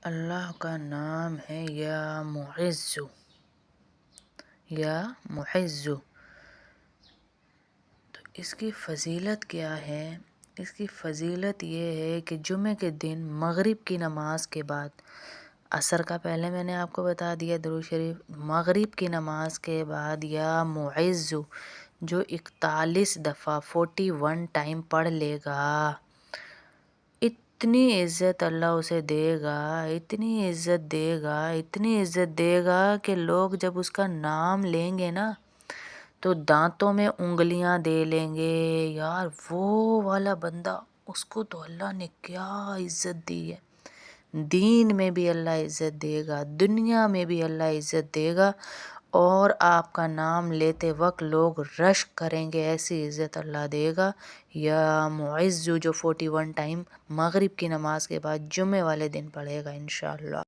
اللہ کا نام ہے یا معز، یا معز۔ تو اس کی فضیلت کیا ہے؟ اس کی فضیلت یہ ہے کہ جمعہ کے دن مغرب کی نماز کے بعد، عصر کا پہلے میں نے آپ کو بتا دیا درود شریف، مغرب کی نماز کے بعد یا معز جو 41 دفعہ 41 ٹائم پڑھ لے گا، اتنی عزت اللہ اسے دے گا، اتنی عزت دے گا، اتنی عزت دے گا کہ لوگ جب اس کا نام لیں گے نا تو دانتوں میں انگلیاں دے لیں گے۔ یار وہ والا بندہ، اس کو تو اللہ نے کیا عزت دی ہے، دین میں بھی اللہ عزت دے گا، دنیا میں بھی اللہ عزت دے گا، اور آپ کا نام لیتے وقت لوگ رشک کریں گے، ایسی عزت اللہ دے گا۔ یا معز جو 41 ٹائم مغرب کی نماز کے بعد جمعے والے دن پڑھے گا انشاءاللہ۔